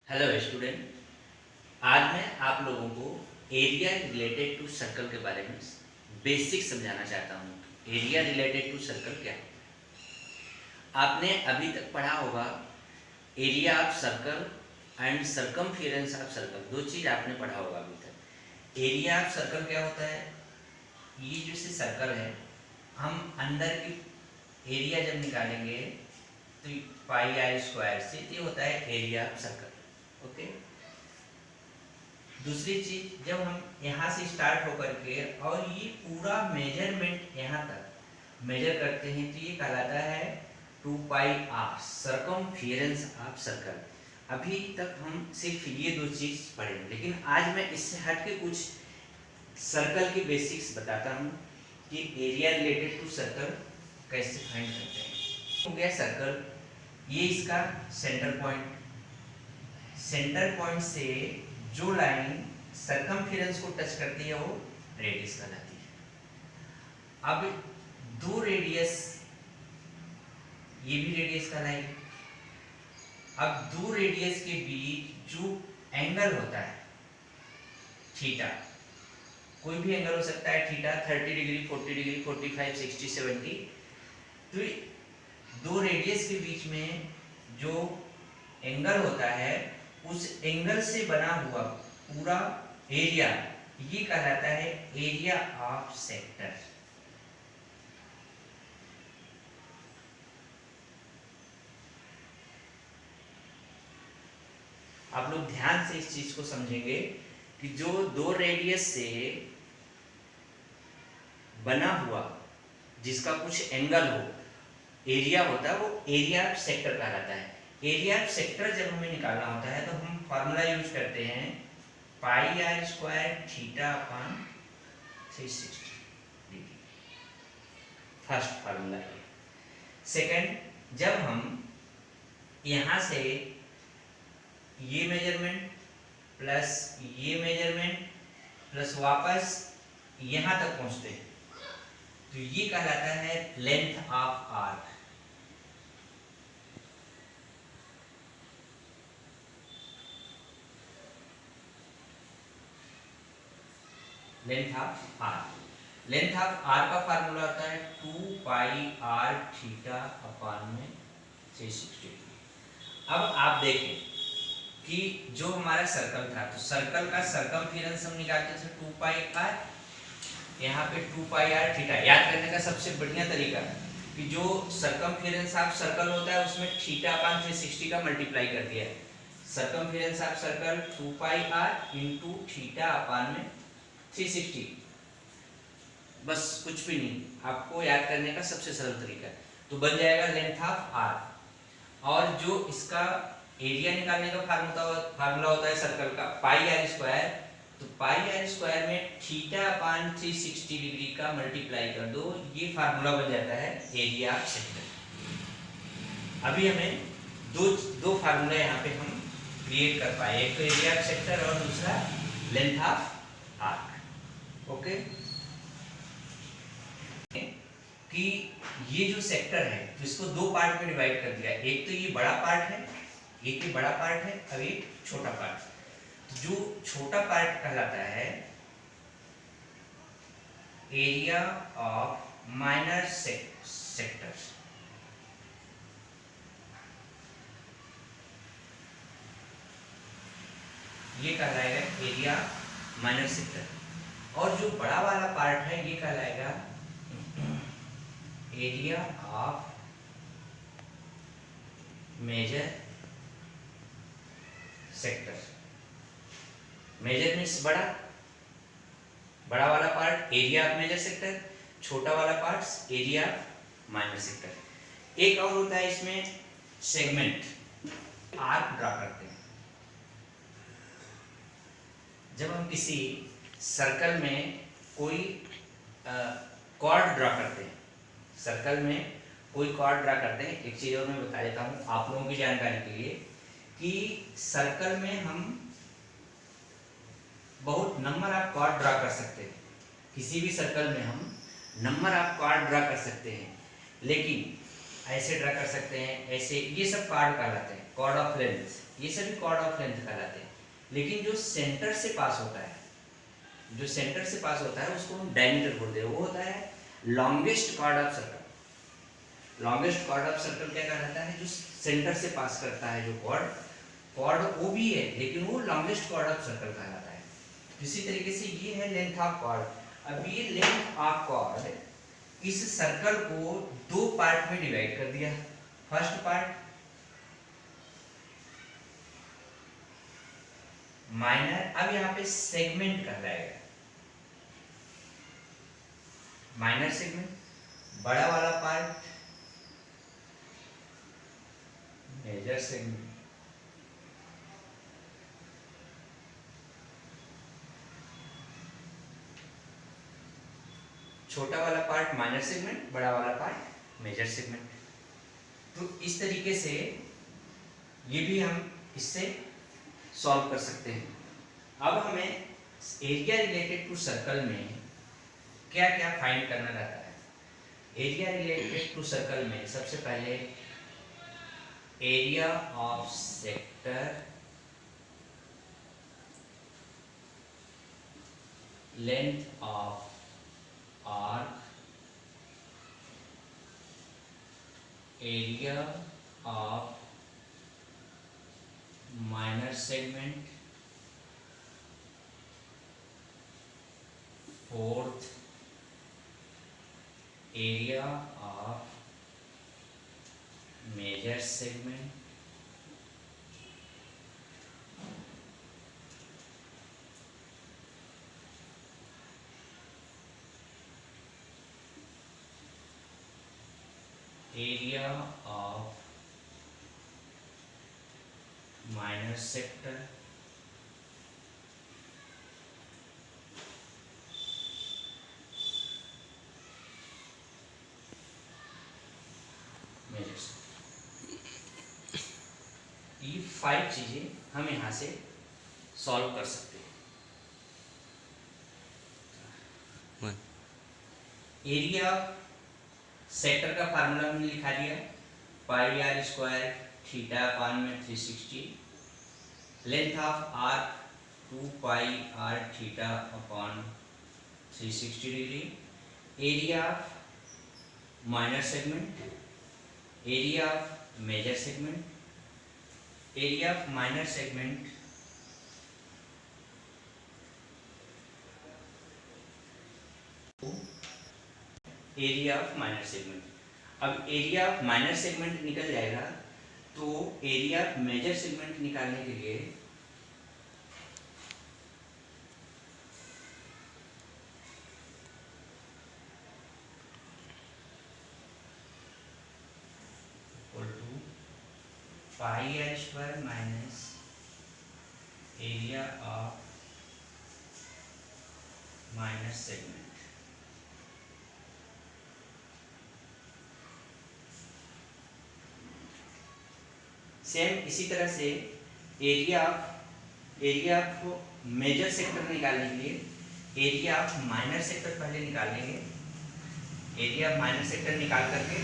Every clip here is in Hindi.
Hello student. आज मैं आप लोगों को एरिया रिलेटेड टू सर्कल के बारे में बेसिक समझाना चाहता हूँ। एरिया रिलेटेड टू सर्कल क्या है? आपने अभी तक पढ़ा होगा area of circle and circumference of circle. दो चीज़ आपने पढ़ा होगा अभी तक। एरिया ऑफ सर्कल क्या होता है? ये जैसे सर्कल है, हम अंदर की एरिया जब निकालेंगे तो पाई आर स्क्वायर से ये होता है एरिया ऑफ सर्कल। ओके। दूसरी चीज, जब हम यहाँ से स्टार्ट होकर के और ये पूरा मेजरमेंट यहाँ तक मेजर करते हैं तो ये कहलाता है 2 pi are circumference of circle. अभी तक हम सिर्फ ये दो चीज पढ़ेंगे, लेकिन आज मैं इससे हट के कुछ सर्कल के बेसिक्स बताता हूँ कि एरिया रिलेटेड टू सर्कल कैसे फाइंड करते हैं। हो गया सर्कल, ये इसका सेंटर पॉइंट। सेंटर पॉइंट से जो लाइन सरकमफेरेंस को टच करती है वो रेडियस कहलाती है। अब दो रेडियस, ये भी रेडियस कहलाएगी। अब दो रेडियस के बीच जो एंगल होता है थीटा, कोई भी एंगल हो सकता है, थीटा 30 डिग्री, 40 डिग्री, 45, 60, 70। तो दो रेडियस के बीच में जो एंगल होता है उस एंगल से बना हुआ पूरा एरिया ये कहलाता है एरिया ऑफ सेक्टर। आप लोग ध्यान से इस चीज को समझेंगे कि जो दो रेडियस से बना हुआ जिसका कुछ एंगल हो एरिया होता है वो एरिया ऑफ सेक्टर कहलाता है। एरिया ऑफ सेक्टर जब हमें निकालना होता है तो हम फार्मूला यूज करते हैं pi r square theta upon 360 degree. First formula है। सेकंड, जब हम यहां से ये मेजरमेंट प्लस ये मेजरमेंट प्लस वापस यहां तक पहुंचते हैं तो ये कहलाता है length of arc. Length of r. Length of r का फार्मूला होता है 2 पाई आर थीटा अपॉन में 360। अब आप देखें कि जो हमारा सर्कल था तो सर्कल का सरकमफेरेंस हम निकालते थे 2 पाई आर, यहाँ पे 2 पाई आर थीटा। याद करने का सबसे बढ़िया तरीका कि जो सरकमफेरेंस ऑफ सर्कल होता है उसमें थीटा अपॉन 360 का मल्टीप्लाई कर दिया है। Circumference of circle 2 pi r into theta upon में 360। बस कुछ भी नहीं, आपको याद करने का सबसे सरल तरीका तो बन जाएगा लेंथ ऑफ आर। और जो इसका एरिया निकालने का फार्मूला होता है सर्कल का पाई आर स्क्वायर, तो पाई आर स्क्वायर में थीटा अपान 360 डिग्री का मल्टीप्लाई कर दो, ये फार्मूला बन जाता है एरिया ऑफ सेक्टर। अभी हमें दो फार्मूला यहाँ पे हम क्रिएट कर पाए, एक तो एरिया ऑफ सेक्टर और दूसरा लेंथ ऑफ आर्क। ओके, कि ये जो सेक्टर है तो इसको दो पार्ट में डिवाइड कर दिया। एक तो ये बड़ा पार्ट है, एक ये बड़ा पार्ट है, अब ये छोटा पार्ट। तो जो छोटा पार्ट कहलाता है एरिया ऑफ माइनर सेक्टर। ये कहलाएगा एरिया माइनर सेक्टर। और जो बड़ा वाला पार्ट है ये कहलाएगा area of major sector. Major means बड़ा, बड़ा वाला part area of major sector, छोटा वाला part area of minor sector. एक और होता है इसमें सेगमेंट, आर्क ड्रा करते हैं। जब हम किसी सर्कल में कोई कॉर्ड ड्रा करते हैं, सर्कल में कोई कॉर्ड ड्रा करते हैं, एक चीज और मैं बता देता हूँ आप लोगों की जानकारी के लिए कि सर्कल में हम बहुत नंबर ऑफ कॉर्ड ड्रा कर सकते हैं। किसी भी सर्कल में हम नंबर ऑफ कॉर्ड ड्रा कर सकते हैं, लेकिन ऐसे ड्रा कर सकते हैं, ऐसे, ये सब कॉर्ड कहलाते हैं। कॉर्ड ऑफ लेंथ, ये सभी कॉर्ड ऑफ लेंथ कहलाते हैं। लेकिन जो सेंटर से पास होता है, जो सेंटर से पास होता है उसको हम डायमीटर बोलते हैं, वो होता है longest chord of circle. Longest chord of circle क्या कहलाता है? जो सेंटर से पास करता है, जो कॉर्ड वो भी है लेकिन वो लॉन्गेस्ट कॉर्ड ऑफ सर्कल कहलाता है। इसी तरीके से ये है लेंथ ऑफ कॉर्ड। अब ये लेंथ ऑफ कॉर्ड इस सर्कल को दो पार्ट में डिवाइड कर दिया। फर्स्ट पार्ट माइनर, अब यहाँ पे सेगमेंट कहलाएगा, माइनर सेगमेंट। बड़ा वाला पार्ट मेजर सेगमेंट। छोटा वाला पार्ट माइनर सेगमेंट, बड़ा वाला पार्ट मेजर सेगमेंट। तो इस तरीके से ये भी हम इससे सॉल्व कर सकते हैं। अब हमें एरिया रिलेटेड टू सर्कल में क्या क्या फाइंड करना रहता है? एरिया रिलेटेड टू सर्कल में सबसे पहले area of sector, length of arc, area of minor segment, fourth area of major segment, area of minor sector, major sector। ये 5 चीजें हम यहाँ से सॉल्व कर सकते हैं। एरिया सेक्टर का फार्मूला हमने लिखा दिया, pi r square theta upon में 360। Length of arc 2 pi r theta upon 360 degree. Area of minor segment, area of major segment, area of minor segment area of minor segment. अब एरिया ऑफ माइनर सेगमेंट निकल जाएगा तो एरिया ऑफ मेजर सेगमेंट निकालने के लिए pi r square minus area of minor segment. Same इसी तरह से एरिया ऑफ मेजर सेक्टर निकालने के लिए एरिया ऑफ माइनर सेक्टर पहले निकाल लेंगे। एरिया ऑफ माइनर सेक्टर निकाल करके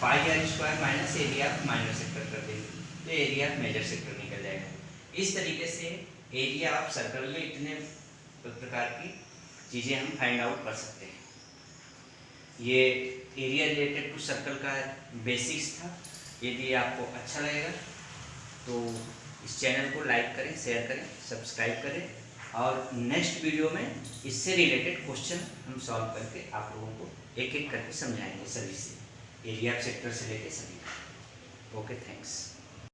pi r square minus area of minor sector कर देंगे तो एरिया ऑफ मेजर सेक्टर निकल जाएगा। इस तरीके से एरिया ऑफ सर्कल में इतने प्रकार की चीज़ें हम फाइंड आउट कर सकते हैं। ये एरिया रिलेटेड टू सर्कल का बेसिक्स था। यदि आपको अच्छा लगेगा तो इस चैनल को लाइक करें, शेयर करें, सब्सक्राइब करें और नेक्स्ट वीडियो में इससे रिलेटेड क्वेश्चन हम सॉल्व करके आप लोगों को एक एक करके समझाएंगे सभी से, एरिया ऑफ सेक्टर से लेके सभी। Okay, thanks.